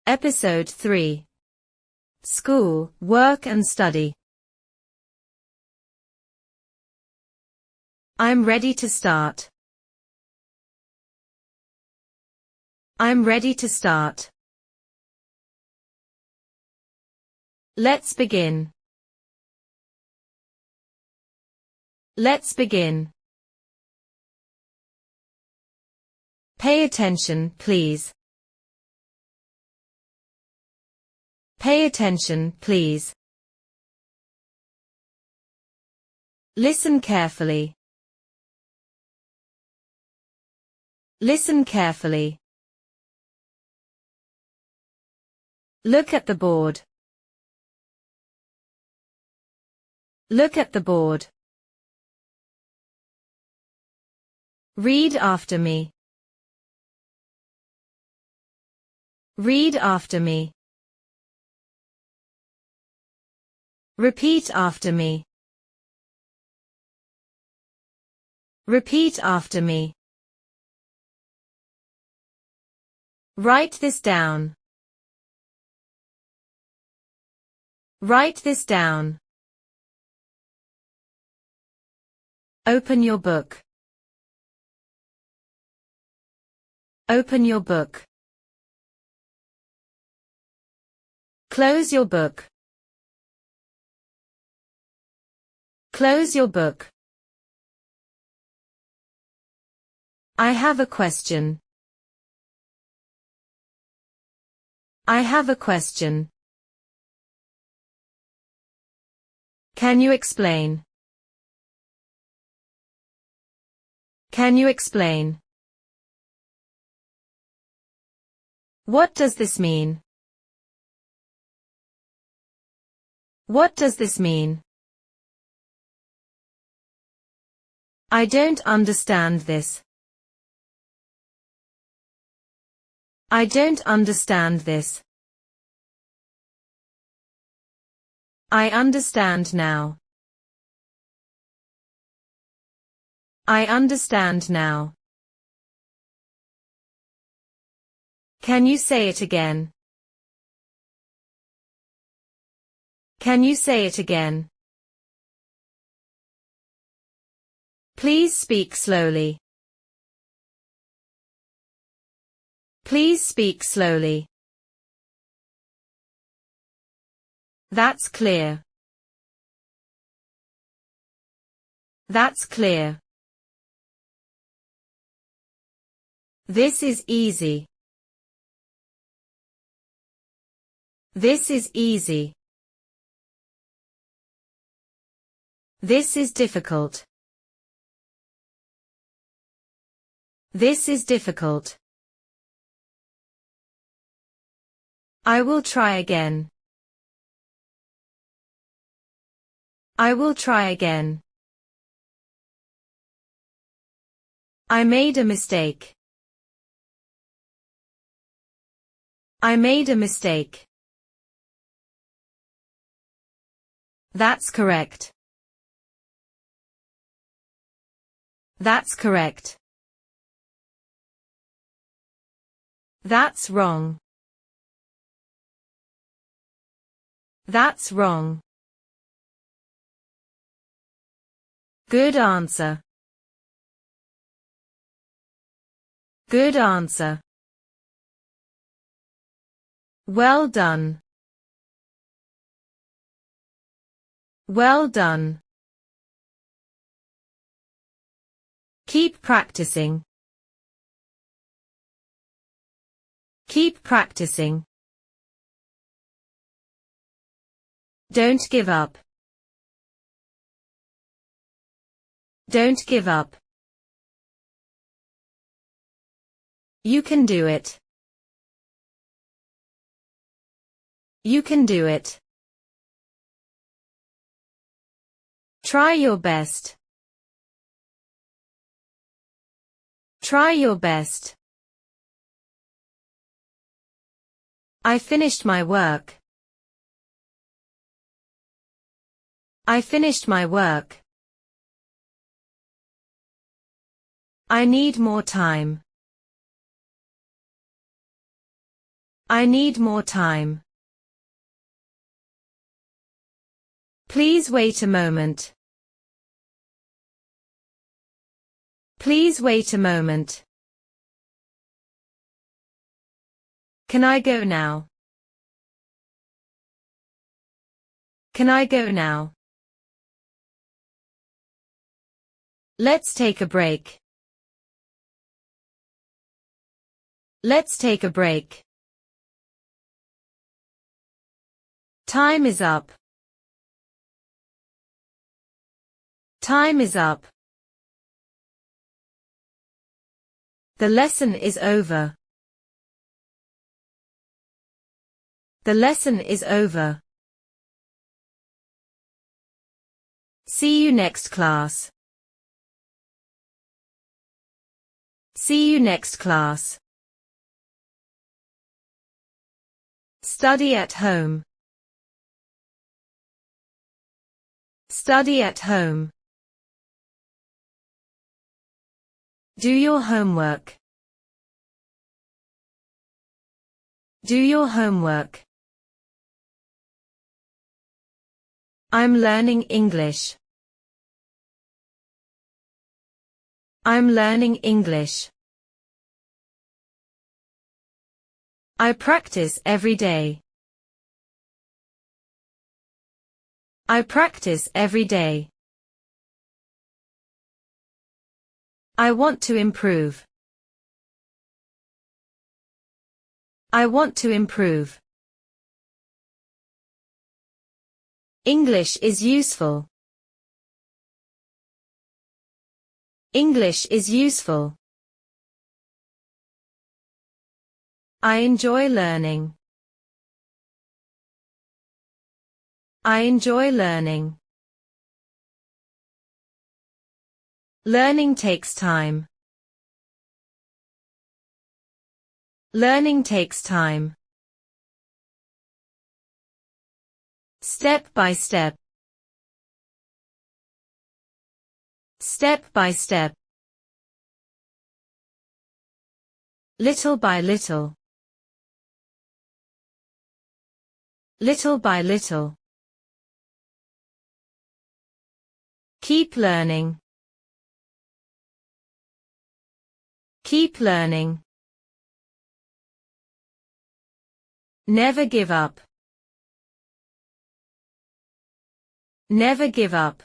Episode 3. School, Work and Study. I'm ready to start. I'm ready to start. Let's begin. Let's begin. Pay attention, please. Pay attention, please. Listen carefully. Listen carefully. Look at the board. Look at the board. Read after me. Read after me. Repeat after me. Repeat after me. Write this down. Write this down. Open your book. Open your book. Close your book. Close your book. I have a question. I have a question. Can you explain? Can you explain? What does this mean? What does this mean? I don't understand this. I don't understand this. I understand now. I understand now. Can you say it again? Can you say it again? Please speak slowly. Please speak slowly. That's clear. That's clear. This is easy. This is easy. This is difficult. This is difficult. I will try again. I will try again. I made a mistake. I made a mistake. That's correct. That's correct. That's wrong. That's wrong. Good answer. Good answer. Well done. Well done. Keep practicing. Keep practicing. Don't give up. Don't give up. You can do it. You can do it. Try your best. Try your best. I finished my work. I finished my work. I need more time. I need more time. Please wait a moment. Please wait a moment. Can I go now? Can I go now? Let's take a break. Let's take a break. Time is up. Time is up. The lesson is over. The lesson is over. See you next class. See you next class. Study at home. Study at home. Do your homework. Do your homework. I'm learning English. I'm learning English. I practice every day. I practice every day. I want to improve. I want to improve. English is useful. English is useful. I enjoy learning. I enjoy learning. Learning takes time. Learning takes time. Step by step. Step by step. Little by little. Little by little. Keep learning. Keep learning. Never give up. Never give up.